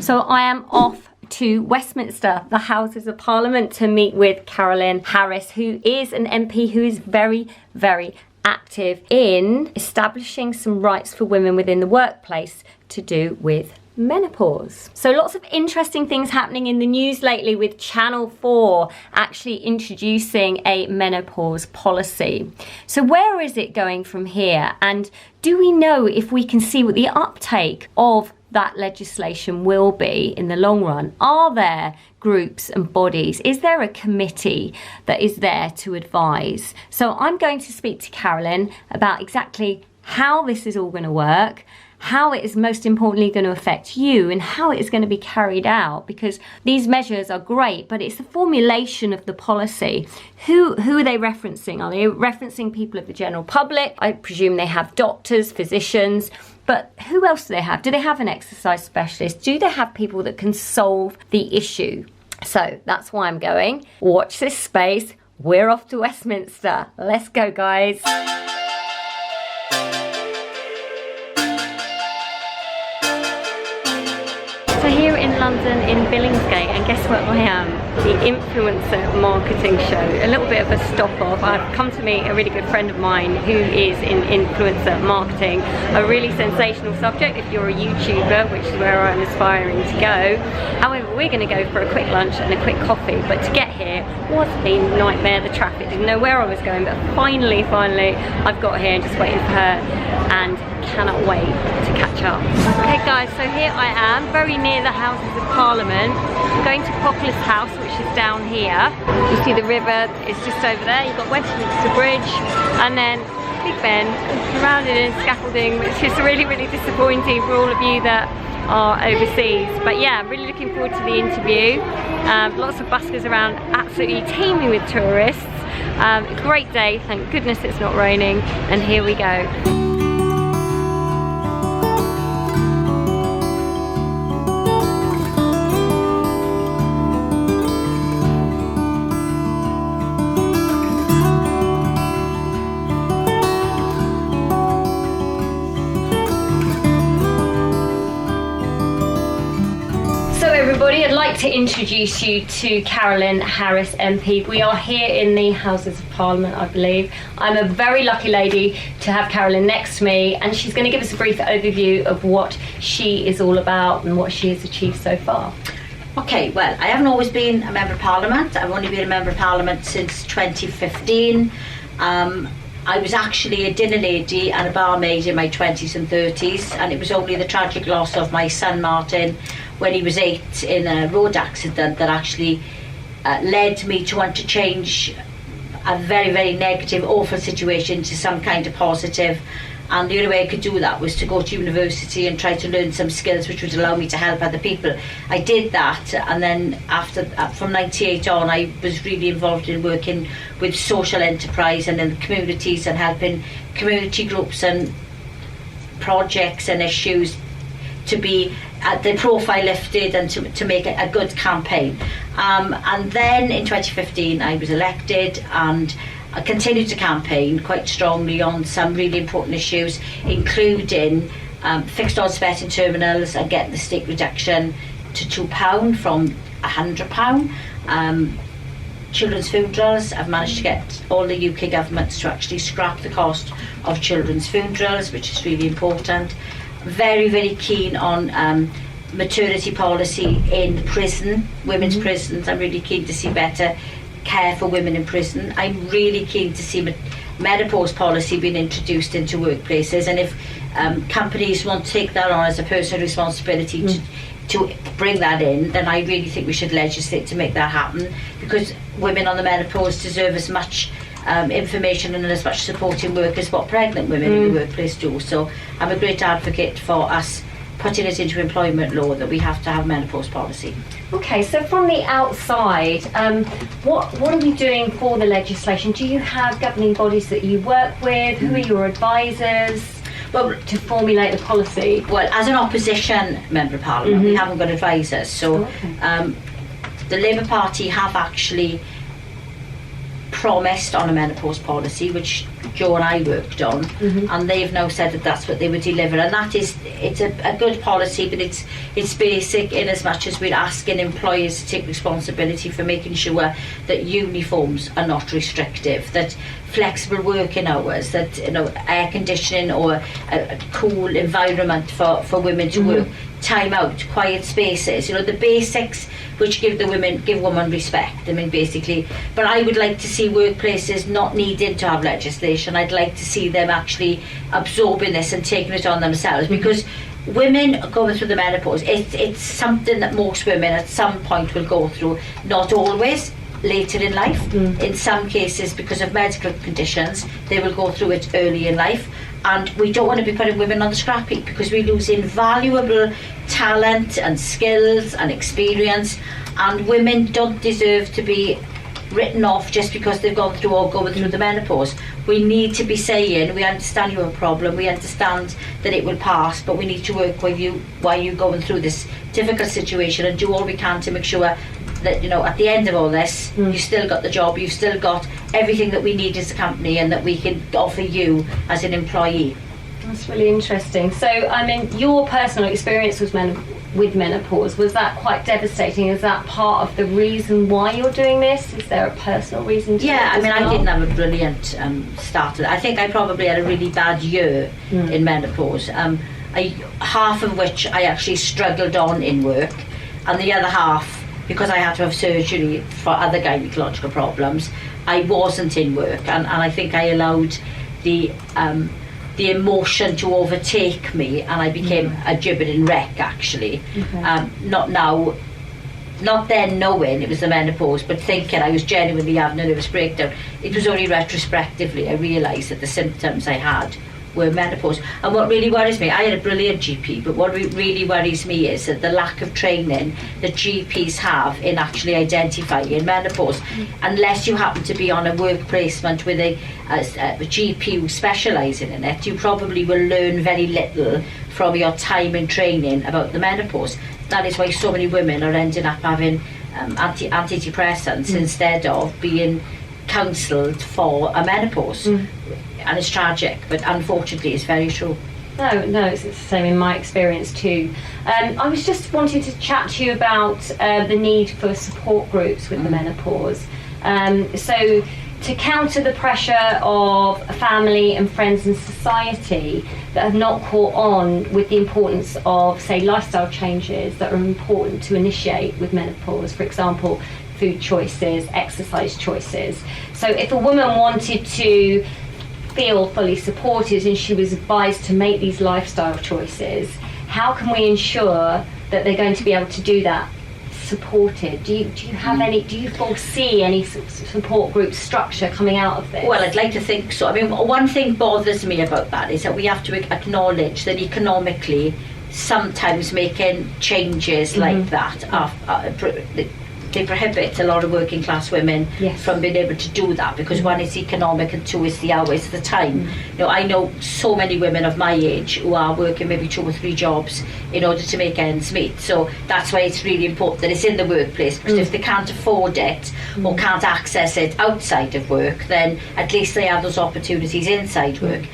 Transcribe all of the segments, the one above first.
So I am off to Westminster, the Houses of Parliament, to meet with Carolyn Harris, who is an MP who is very, very active in establishing some rights for women within the workplace to do with menopause. So lots of interesting things happening in the news lately, with Channel 4 actually introducing a menopause policy. So where is it going from here? And do we know if we can see what the uptake of that legislation will be in the long run? Are there groups and bodies? Is there a committee that is there to advise? So I'm going to speak to Carolyn about exactly how this is all going to work, how it is most importantly going to affect you, and how it is going to be carried out, because these measures are great, but it's the formulation of the policy. Who are they referencing? Are they referencing people of the general public? I presume they have doctors, physicians, but who else do they have? Do they have an exercise specialist? Do they have people that can solve the issue? So that's why I'm going. Watch this space. We're off to Westminster. Let's go, guys. So here in London, in Billingsgate, and guess what I am? The influencer marketing show. A little bit of a stop off. I've come to meet a really good friend of mine who is in influencer marketing, a really sensational subject if you're a YouTuber, which is where I'm aspiring to go. However, we're going to go for a quick lunch and a quick coffee, but to get here was a nightmare. The traffic, didn't know where I was going, but finally I've got here and just waiting for her, and cannot wait to catch up. Okay guys, so here I am, very near the Houses of Parliament. I'm going to Populous House, which is down here. You see the river is just over there. You've got Westminster Bridge, and then Big Ben, surrounded in scaffolding, which is really, really disappointing for all of you that are overseas. But yeah, I'm really looking forward to the interview. Lots of buskers around, absolutely teeming with tourists. Great day, thank goodness it's not raining, and here we go. Everybody, I'd like to introduce you to Carolyn Harris MP. We are here in the Houses of Parliament, I believe. I'm a very lucky lady to have Carolyn next to me, and she's going to give us a brief overview of what she is all about and what she has achieved so far. Okay, well, I haven't always been a Member of Parliament. I've only been a Member of Parliament since 2015. I was actually a dinner lady and a barmaid in my 20s and 30s, and it was only the tragic loss of my son Martin when he was 8 in a road accident that actually led me to want to change a very, very negative, awful situation to some kind of positive. And the only way I could do that was to go to university and try to learn some skills which would allow me to help other people. I did that, and then from 98 on, I was really involved in working with social enterprise and in the communities and helping community groups and projects and issues to be the profile lifted and to make a good campaign. And then in 2015 I was elected, and I continued to campaign quite strongly on some really important issues, including fixed odds betting terminals and getting the stake reduction to £2 from £100. Children's funerals, I've managed to get all the UK governments to actually scrap the cost of children's funerals, which is really important. Very, very keen on maternity policy in prison, women's prisons. I'm really keen to see better care for women in prison. I'm really keen to see menopause policy being introduced into workplaces, and if companies want to take that on as a personal responsibility to bring that in, then I really think we should legislate to make that happen, because women on the menopause deserve as much information and as much support in work as what pregnant women in the workplace do. So I'm a great advocate for us putting it into employment law that we have to have menopause policy. Okay, so from the outside, what are we doing for the legislation? Do you have governing bodies that you work with? Who are your advisors? Well, to formulate the policy? Well, as an opposition Member of Parliament, we haven't got advisors. So the Labour Party have actually promised on a menopause policy, which Joe and I worked on, and they've now said that that's what they would deliver, and that is, it's a good policy, but it's basic in as much as we're asking employers to take responsibility for making sure that uniforms are not restrictive, that flexible working hours, that, you know, air conditioning or a cool environment for women to work, time out, quiet spaces, you know, the basics which give women respect. I mean, basically, but I would like to see workplaces not needing to have legislation. I'd like to see them actually absorbing this and taking it on themselves, because women going through the menopause, it's something that most women at some point will go through, not always later in life. In some cases, because of medical conditions, they will go through it early in life, and we don't want to be putting women on the scrap heap, because we lose invaluable talent and skills and experience, and women don't deserve to be written off just because they've gone through or going through the menopause. We need to be saying, we understand you have a problem, we understand that it will pass, but we need to work with you while you're going through this difficult situation, and do all we can to make sure that, you know, at the end of all this, you still got the job, you've still got everything that we need as a company and that we can offer you as an employee. That's really interesting. So, I mean, your personal experience with menopause, was that quite devastating? Is that part of the reason why you're doing this? Is there a personal reason to it I as mean, well? I didn't have a brilliant start. I think I probably had a really bad year in menopause, half of which I actually struggled on in work, and the other half, because I had to have surgery for other gynecological problems, I wasn't in work, and I think I allowed the emotion to overtake me, and I became a gibbering wreck, actually. Not then knowing it was the menopause, but thinking I was genuinely having a nervous breakdown. It was only retrospectively I realised that the symptoms I had were menopause. And what really worries me, I had a brilliant GP, but what really worries me is that the lack of training that GPs have in actually identifying menopause. Unless you happen to be on a work placement with a GP who's specialising in it, you probably will learn very little from your time in training about the menopause. That is why so many women are ending up having antidepressants instead of being counselled for a menopause. And it's tragic, but unfortunately it's very true. No, it's the same in my experience too. I was just wanting to chat to you about the need for support groups with the menopause. So to counter the pressure of family and friends and society that have not caught on with the importance of, say, lifestyle changes that are important to initiate with menopause, for example, food choices, exercise choices. So if a woman wanted to feel fully supported and she was advised to make these lifestyle choices, how can we ensure that they're going to be able to do that supported? Do you have any, do you foresee any support group structure coming out of this? Well, I'd like to think so. I mean, one thing bothers me about that is that we have to acknowledge that economically sometimes making changes like that they prohibit a lot of working class women from being able to do that, because one, is economic, and two, is the hours, the time. You know, I know so many women of my age who are working maybe 2 or 3 jobs in order to make ends meet. So that's why it's really important that it's in the workplace, because if they can't afford it or can't access it outside of work, then at least they have those opportunities inside work.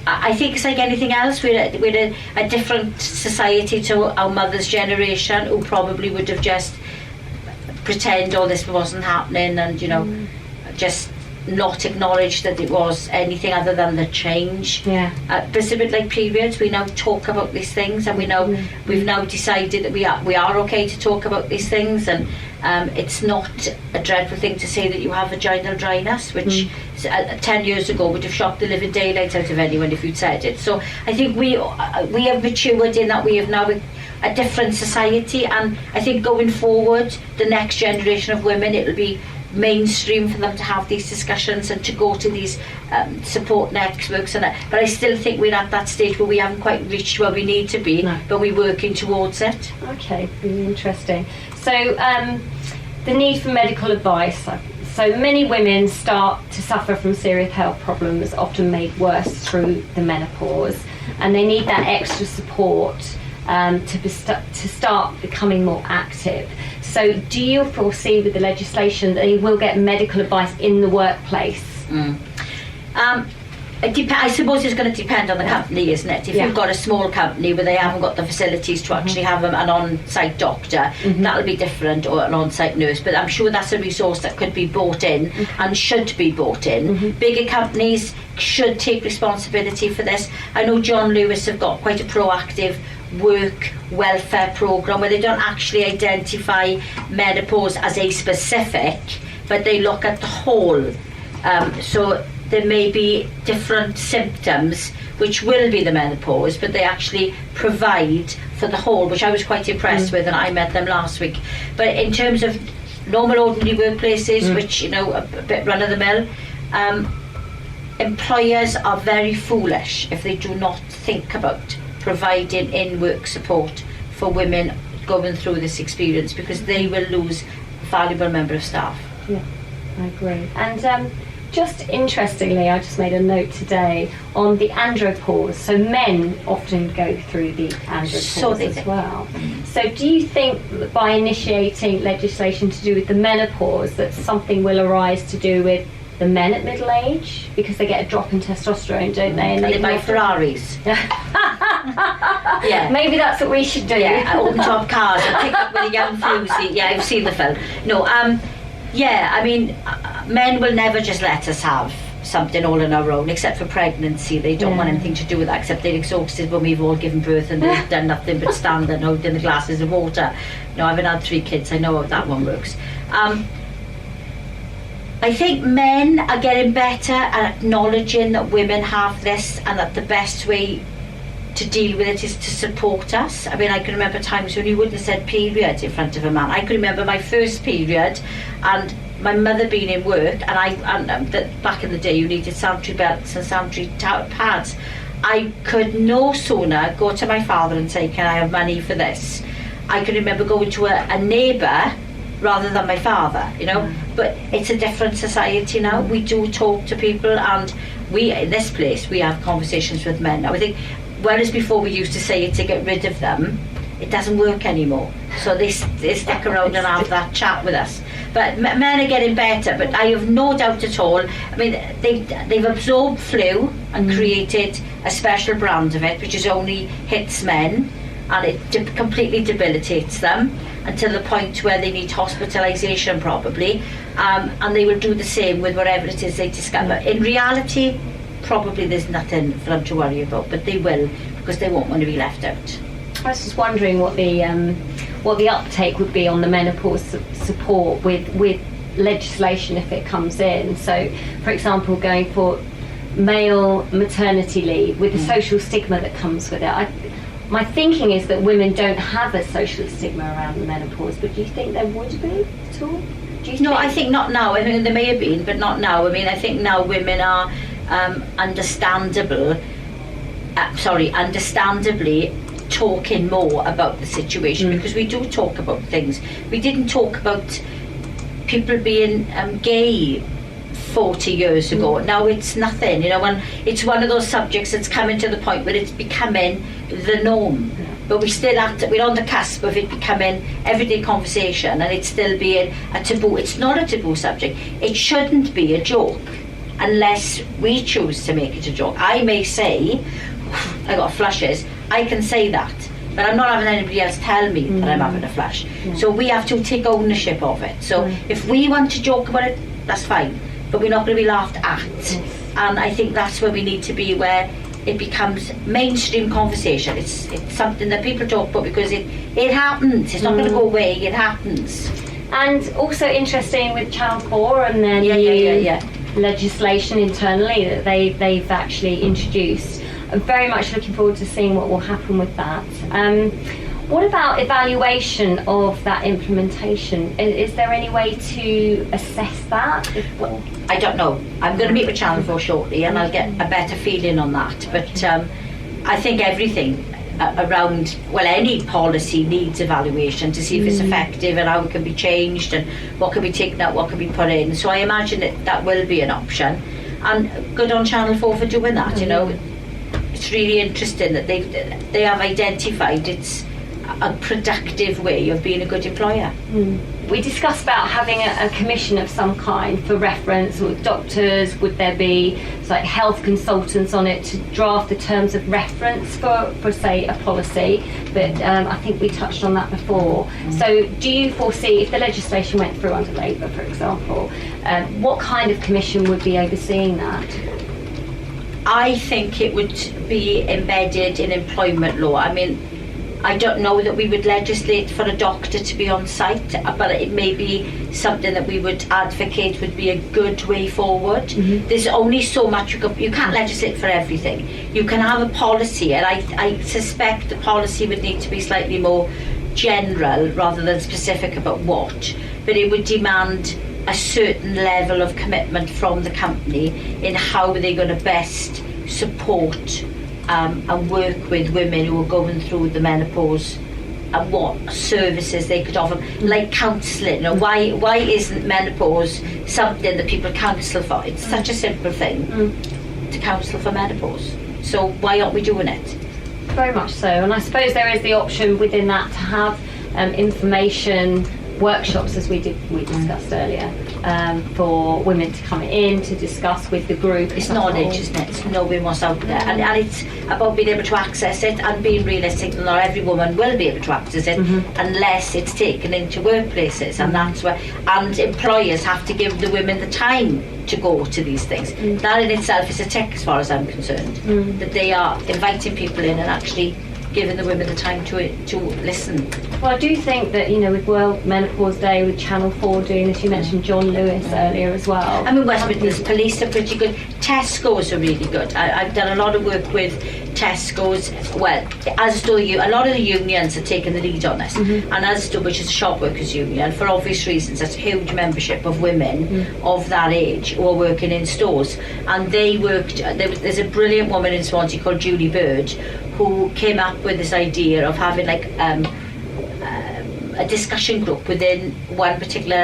I think it's like anything else. We're a different society to our mother's generation, who probably would have just pretend all this wasn't happening, and, you know, just not acknowledge that it was anything other than the change. But it's a bit like periods. We now talk about these things, and we've now decided that we are okay to talk about these things, and it's not a dreadful thing to say that you have vaginal dryness, which 10 years ago would have shocked the living daylights out of anyone if you'd said it. So I think we have matured in that we have now a different society, and I think going forward, the next generation of women, it'll be mainstream for them to have these discussions and to go to these support networks and that. But I still think we're at that stage where we haven't quite reached where we need to be, but we're working towards it. Okay, really interesting. So the need for medical advice. So many women start to suffer from serious health problems, often made worse through the menopause, and they need that extra support to start becoming more active. So do you foresee with the legislation that they will get medical advice in the workplace? I suppose it's going to depend on the company, isn't it? If you've got a small company where they haven't got the facilities to actually have an on-site doctor, that'll be different, or an on-site nurse. But I'm sure that's a resource that could be brought in and should be brought in. Bigger companies should take responsibility for this. I know John Lewis have got quite a proactive work welfare programme where they don't actually identify menopause as a specific, but they look at the whole. So there may be different symptoms which will be the menopause, but they actually provide for the whole, which I was quite impressed with, and I met them last week. But in terms of normal ordinary workplaces, which, a bit run-of-the-mill, employers are very foolish if they do not think about providing in-work support for women going through this experience, because they will lose a valuable member of staff. Yeah, I agree. And just interestingly, I just made a note today on the andropause. So men often go through the andropause as well. So do you think that by initiating legislation to do with the menopause, that something will arise to do with the men at middle age, because they get a drop in testosterone, don't they? And they buy Ferraris. Yeah, maybe that's what we should do. Yeah, open top cars and pick up with a young floozy. Yeah, I've seen the film. No, yeah, I mean, men will never just let us have something all on our own, except for pregnancy. They don't want anything to do with that, except they're exhausted when we've all given birth and they've done nothing but stand and holding the glasses of water. No, I haven't had 3 kids. I know how that one works. I think men are getting better at acknowledging that women have this, and that the best way to deal with it is to support us. I mean, I can remember times when you wouldn't have said period in front of a man. I can remember my first period and my mother being in work, and back in the day you needed sanitary belts and sanitary pads. I could no sooner go to my father and say, can I have money for this? I can remember going to a neighbour rather than my father, but it's a different society now. We do talk to people, and we, in this place, we have conversations with men. Now I think, whereas before we used to say it to get rid of them, it doesn't work anymore. So they stick around and have that chat with us. But men are getting better, but I have no doubt at all. I mean, they've absorbed flu and created a special brand of it, which is only hits men, and it completely debilitates them until the point where they need hospitalisation probably, and they will do the same with whatever it is they discover. In reality, probably there's nothing for them to worry about, but they will, because they won't want to be left out. I was just wondering what the uptake would be on the menopause support with legislation if it comes in. So, for example, going for male maternity leave with the social stigma that comes with it. My thinking is that women don't have a social stigma around the menopause, but do you think there would be at all? No, I think not now. I mean, there may have been, but not now. I mean, I think now women are understandably talking more about the situation, because we do talk about things. We didn't talk about people being gay 40 years ago. Now it's nothing, when it's one of those subjects that's coming to the point where it's becoming the norm. But we're on the cusp of it becoming everyday conversation, and it's still being a taboo. It's not a taboo subject. It shouldn't be a joke unless we choose to make it a joke. I may say, I got flushes, I can say that, but I'm not having anybody else tell me that I'm having a flush. So we have to take ownership of it. So if we want to joke about it, that's fine, but we're not going to be laughed at. And I think that's where we need to be, where it becomes mainstream conversation. It's something that people talk about because it happens. It's not going to go away. It happens. And also interesting with Channel 4 and then legislation internally that they've actually introduced. I'm very much looking forward to seeing what will happen with that. What about evaluation of that implementation? Is there any way to assess that? I don't know. I'm going to meet with Channel 4 shortly, and I'll get a better feeling on that. But I think everything around, any policy needs evaluation to see if it's effective and how it can be changed and what can be taken out, what can be put in. So I imagine that will be an option. And good on Channel 4 for doing that, It's really interesting that they have identified it's a productive way of being a good employer. We discussed about having a commission of some kind for reference with doctors. Would there be like health consultants on it to draft the terms of reference for say a policy? But I think we touched on that before. So do you foresee, if the legislation went through under Labour, for example, what kind of commission would be overseeing that? I think it would be embedded in employment law. I mean, I don't know that we would legislate for a doctor to be on site, but it may be something that we would advocate would be a good way forward. There's only so much you can't legislate for everything. You can have a policy, and I suspect the policy would need to be slightly more general rather than specific about what, but it would demand a certain level of commitment from the company in how they're going to best support and work with women who are going through the menopause, and what services they could offer, like counselling. You know, why isn't menopause something that people counsel for? It's such a simple thing to counsel for menopause. So why aren't we doing it? Very much so, and I suppose there is the option within that to have information workshops, as we discussed earlier, for women to come in to discuss with the group. It's knowledge, isn't it? It's knowing what's out there, and it's about being able to access it and being realistic that not every woman will be able to access it unless it's taken into workplaces, and that's where, and employers have to give the women the time to go to these things. That in itself is a tick as far as I'm concerned, that they are inviting people in and actually giving the women the time to listen. Well, I do think that, you know, with World Menopause Day, with Channel 4 doing this, you mentioned John Lewis earlier as well. I mean, West Midlands Police are pretty good. Tesco's are really good. I've done a lot of work with Tesco's. Well, as do you. A lot of the unions are taking the lead on this, and as do, which is a shop workers union, for obvious reasons. There's a huge membership of women of that age who are working in stores, and they worked. There's a brilliant woman in Swansea called Julie Bird, who came up with this idea of having like a discussion group within one particular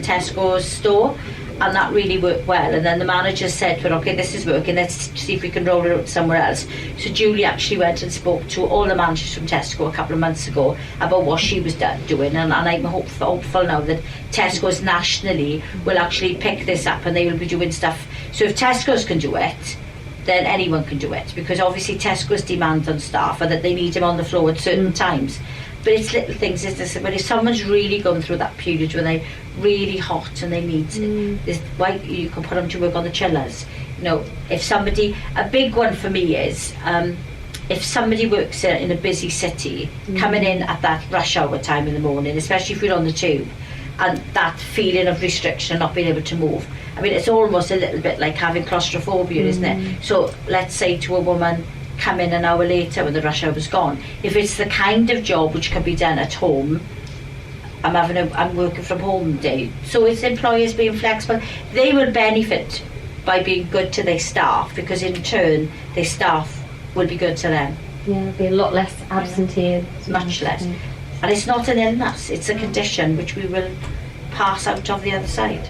Tesco's store, and that really worked well. And then the manager said to her, okay, this is working, let's see if we can roll it out somewhere else. So Julie actually went and spoke to all the managers from Tesco a couple of months ago about what she was doing, and I'm hopeful now that Tesco's nationally will actually pick this up, and they will be doing stuff. So if Tesco's can do it, then anyone can do it, because obviously Tesco's demand on staff are that they need them on the floor at certain times. But it's little things, isn't it? But if someone's really going through that period when they're really hot and they need this, why you can put them to work on the chillers. You know, if somebody, a big one for me is if somebody works in a busy city, coming in at that rush hour time in the morning, especially if you're on the tube, and that feeling of restriction and not being able to move. I mean, it's almost a little bit like having claustrophobia, isn't it? So let's say to a woman, come in an hour later when the rush hour was gone. If it's the kind of job which can be done at home, I'm working from home day. So it's employers being flexible. They will benefit by being good to their staff, because in turn their staff will be good to them. Yeah, there'll be a lot less absenteeism. Much less. And it's not an illness, it's a condition which we will pass out of the other side.